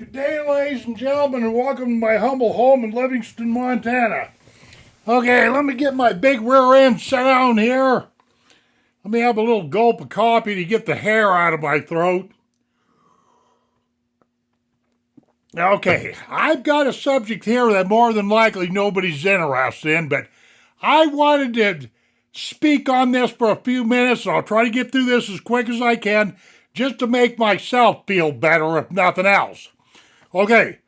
Good day, ladies and gentlemen, and welcome to my humble home in Livingston, Montana. Okay, let me get my big rear end set down here. Let me have a little gulp of coffee to get the hair out of my throat. Okay, I've got a subject here that more than likely nobody's interested in, but I wanted to speak on this for a few minutes, and I'll try to get through this as quick as I can, just to make myself feel better, if nothing else. Okay,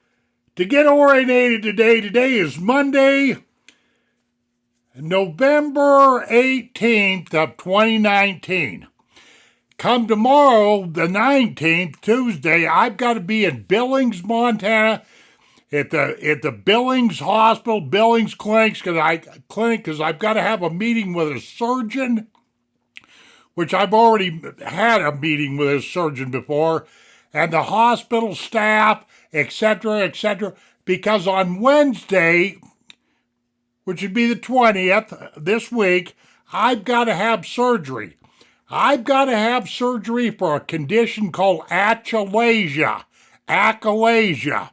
to get orientated today is Monday, November 18th of 2019. Come tomorrow, the 19th, Tuesday, I've got to be in Billings, Montana, at the Billings Hospital, Billings Clinic, because I've got to have a meeting with a surgeon, which I've already had a meeting with a surgeon before, and the hospital staff, etc., because on Wednesday, which would be the 20th, this week, I've got to have surgery. I've got to have surgery for a condition called achalasia. Achalasia.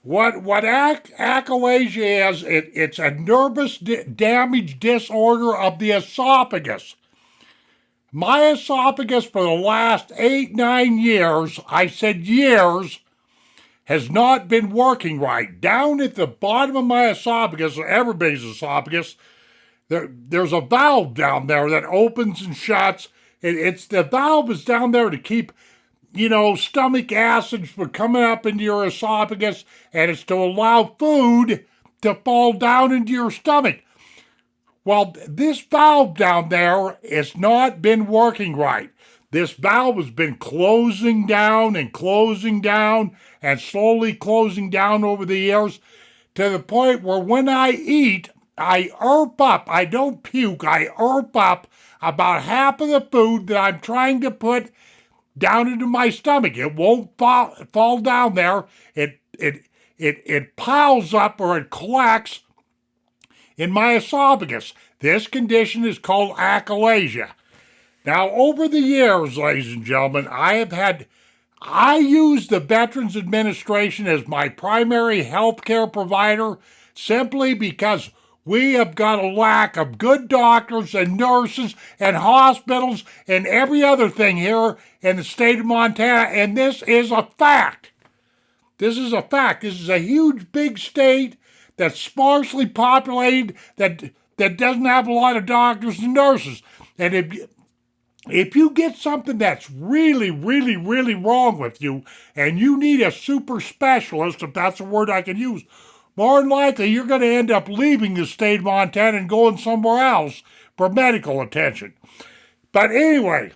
What achalasia is, it's a nervous damage disorder of the esophagus. My esophagus for the last 8-9 years, I said years, has not been working right. Down at the bottom of my esophagus, or everybody's esophagus, there's a valve down there that opens and shuts. It's the valve is down there to keep, stomach acids from coming up into your esophagus, and it's to allow food to fall down into your stomach. Well, this valve down there has not been working right. This valve has been closing down and slowly closing down over the years to the point where when I eat, I urp up. I don't puke. I urp up about half of the food that I'm trying to put down into my stomach. It won't fall down there. It piles up or it collects in my esophagus. This condition is called achalasia. Now, over the years, ladies and gentlemen, I use the Veterans Administration as my primary health care provider simply because we have got a lack of good doctors and nurses and hospitals and every other thing here in the state of Montana, and this is a fact. This is a fact. This is a huge, big state that's sparsely populated, that doesn't have a lot of doctors and nurses. And if you get something that's really, really, really wrong with you, and you need a super specialist, if that's a word I can use, more than likely you're going to end up leaving the state of Montana and going somewhere else for medical attention. But anyway,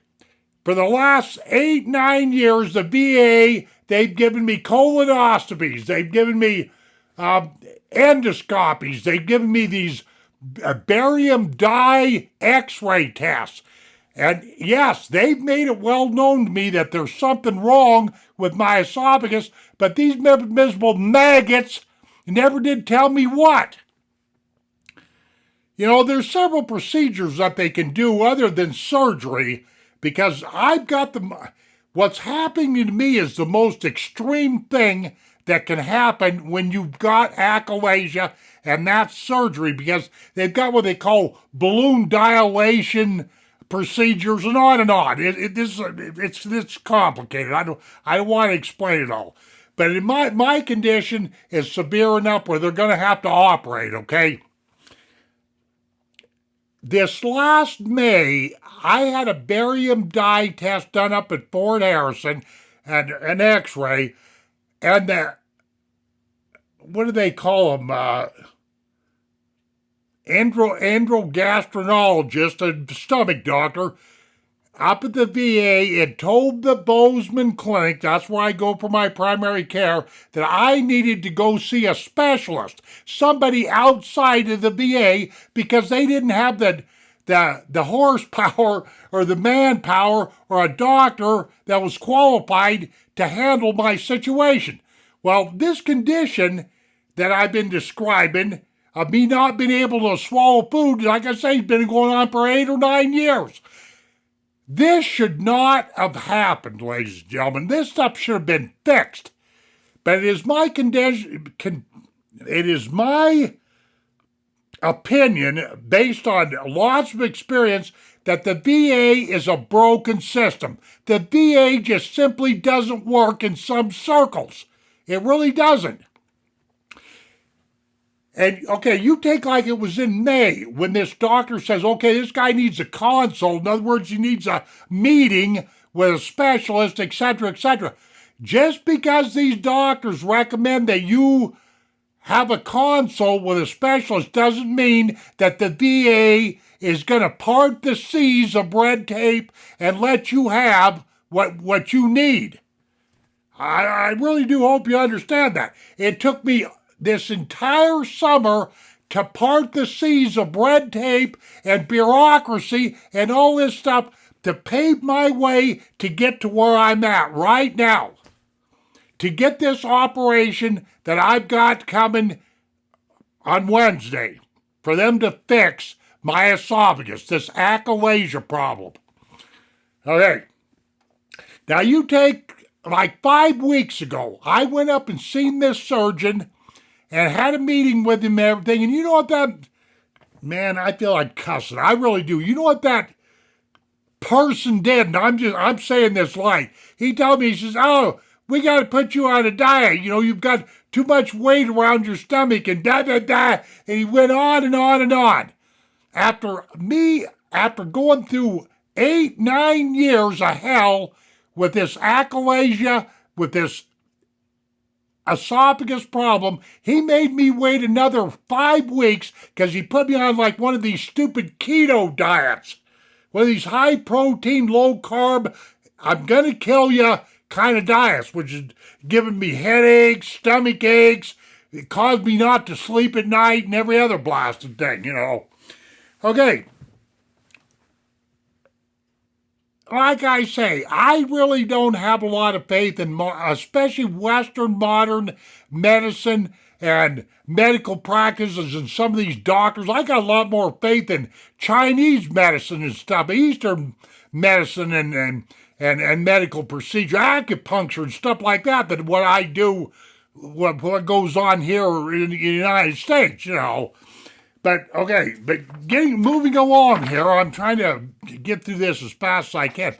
for the last 8-9 years, the VA, they've given me colonoscopies, they've given me endoscopies, they've given me these barium dye x-ray tests. And yes, they've made it well known to me that there's something wrong with my esophagus, but these miserable maggots never did tell me what. There's several procedures that they can do other than surgery, because I've got what's happening to me is the most extreme thing that can happen when you've got achalasia, and that's surgery, because they've got what they call balloon dilation procedures and on and on. It's complicated. I don't want to explain it all. But in my condition is severe enough where they're going to have to operate, okay? This last May, I had a barium dye test done up at Fort Harrison, and an x-ray, and what do they call them? Androgastroenterologist, a stomach doctor, up at the VA, and told the Bozeman Clinic, that's where I go for my primary care, that I needed to go see a specialist, somebody outside of the VA, because they didn't have the horsepower or the manpower or a doctor that was qualified to handle my situation. Well, this condition that I've been describing, of me not being able to swallow food, like I say, it's been going on for 8 or 9 years. This should not have happened, ladies and gentlemen. This stuff should have been fixed. But it is my opinion, based on lots of experience, that the VA is a broken system. The VA just simply doesn't work in some circles. It really doesn't. And okay, you take like it was in May when this doctor says, okay, this guy needs a consult. In other words, he needs a meeting with a specialist, etc., etc. Just because these doctors recommend that you have a consult with a specialist doesn't mean that the VA is going to part the seas of red tape and let you have what you need. I really do hope you understand that. It took me this entire summer to part the seas of red tape and bureaucracy and all this stuff to pave my way to get to where I'm at right now. To get this operation that I've got coming on Wednesday, for them to fix my esophagus, this achalasia problem. Okay. Now you take, like 5 weeks ago, I went up and seen this surgeon and had a meeting with him and everything. And you know what that, man, I feel like cussing. I really do. You know what that person did? And I'm saying this light. He told me, he says, oh, we got to put you on a diet. You know, you've got too much weight around your stomach and da-da-da. And he went on and on and on. After going through 8-9 years of hell with this achalasia, with this esophagus problem, he made me wait another 5 weeks because he put me on like one of these stupid keto diets. One of these high protein, low carb, I'm going to kill you kind of diets, which is giving me headaches, stomach aches. It caused me not to sleep at night and every other blasted thing, you know. Okay. Like I say, I really don't have a lot of faith in, especially Western modern medicine and medical practices and some of these doctors. I got a lot more faith in Chinese medicine and stuff, Eastern medicine and medical procedure, acupuncture and stuff like that, than what I do, what goes on here in the United States, you know. But, okay, moving along here, I'm trying to get through this as fast as I can.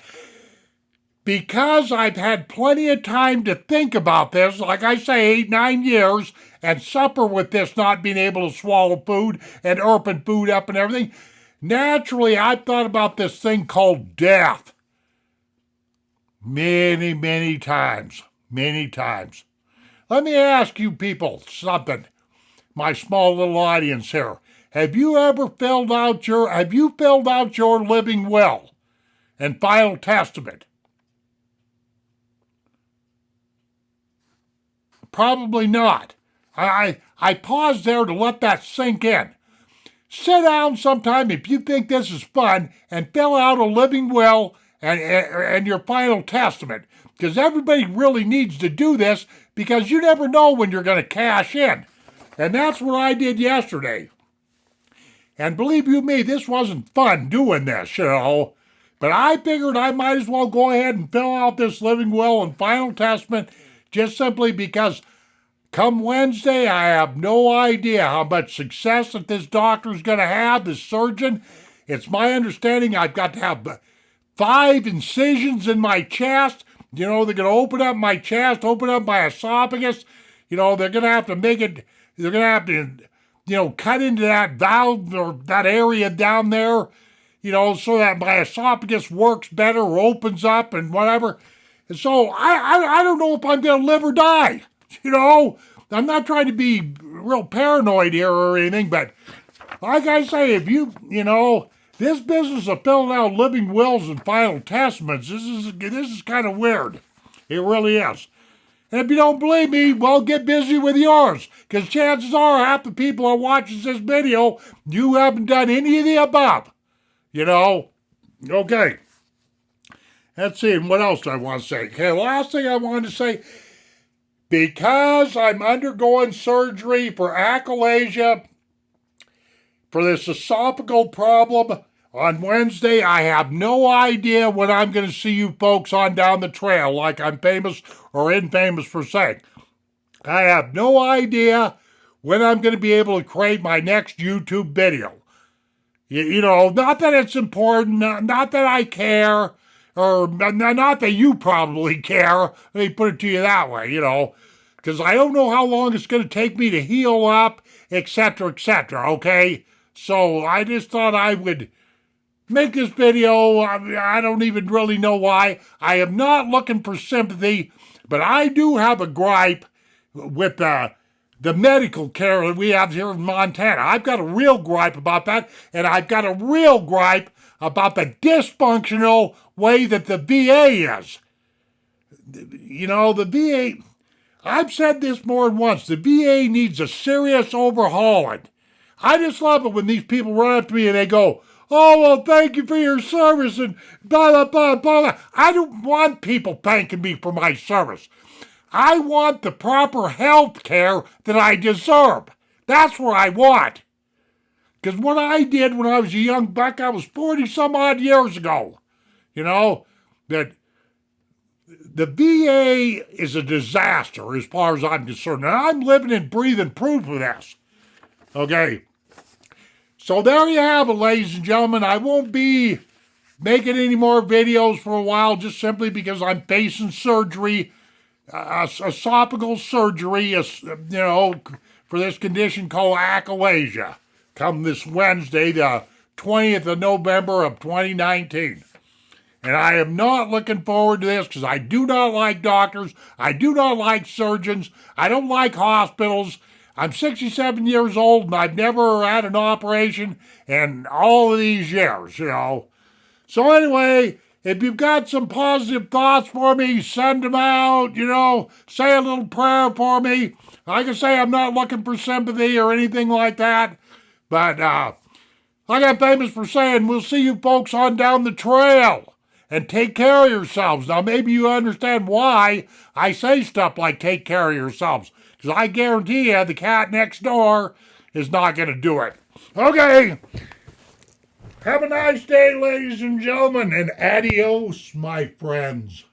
Because I've had plenty of time to think about this, like I say, 8-9 years, and suffer with this not being able to swallow food and erping food up and everything, naturally I've thought about this thing called death. Many, many times. Many times. Let me ask you people something, my small little audience here. Have you filled out your living will and final testament? Probably not. I paused there to let that sink in. Sit down sometime if you think this is fun and fill out a living will and your final testament, because everybody really needs to do this, because you never know when you're going to cash in. And that's what I did yesterday. And believe you me, this wasn't fun doing this, you know. But I figured I might as well go ahead and fill out this living will and final testament, just simply because come Wednesday, I have no idea how much success that this doctor's going to have, this surgeon. It's my understanding I've got to have 5 incisions in my chest. You know, they're going to open up my chest, open up my esophagus. You know, they're going to have to make it, they're going to have to, you know, cut into that valve or that area down there, you know, so that my esophagus works better, or opens up and whatever. And so I don't know if I'm going to live or die. You know, I'm not trying to be real paranoid here or anything, but like I say, if you know, this business of filling out living wills and final testaments, this is kind of weird. It really is. And if you don't believe me, well, get busy with yours, because chances are half the people are watching this video, you haven't done any of the above. You know? Okay. Let's see, what else do I want to say? Okay, last thing I wanted to say, because I'm undergoing surgery for achalasia, for this esophageal problem, on Wednesday, I have no idea when I'm going to see you folks on down the trail, like I'm famous or infamous for saying. I have no idea when I'm going to be able to create my next YouTube video. You know, not that it's important, not that I care, or not that you probably care. Let me put it to you that way, you know, because I don't know how long it's going to take me to heal up, etc., etc., okay? So I just thought I would make this video. I don't even really know why. I am not looking for sympathy, but I do have a gripe with the medical care that we have here in Montana. I've got a real gripe about that, and I've got a real gripe about the dysfunctional way that the VA is. You know, the VA, I've said this more than once, the VA needs a serious overhauling. I just love it when these people run up to me and they go, "Oh, well, thank you for your service," and blah, blah, blah, blah. I don't want people thanking me for my service. I want the proper health care that I deserve. That's what I want. Because what I did when I was a young buck, I was 40 some odd years ago. You know, that the VA is a disaster as far as I'm concerned. And I'm living and breathing proof of this. Okay. So there you have it, ladies and gentlemen. I won't be making any more videos for a while just simply because I'm facing surgery. Esophageal surgery, you know, for this condition called achalasia, come this Wednesday, the 20th of November of 2019. And I am not looking forward to this because I do not like doctors. I do not like surgeons. I don't like hospitals. I'm 67 years old and I've never had an operation in all of these years, you know. So anyway, if you've got some positive thoughts for me, send them out, you know, say a little prayer for me. Like I say, I'm not looking for sympathy or anything like that. But like I'm famous for saying, we'll see you folks on down the trail. And take care of yourselves. Now, maybe you understand why I say stuff like take care of yourselves. Because I guarantee you the cat next door is not going to do it. Okay. Have a nice day, ladies and gentlemen, and adios, my friends.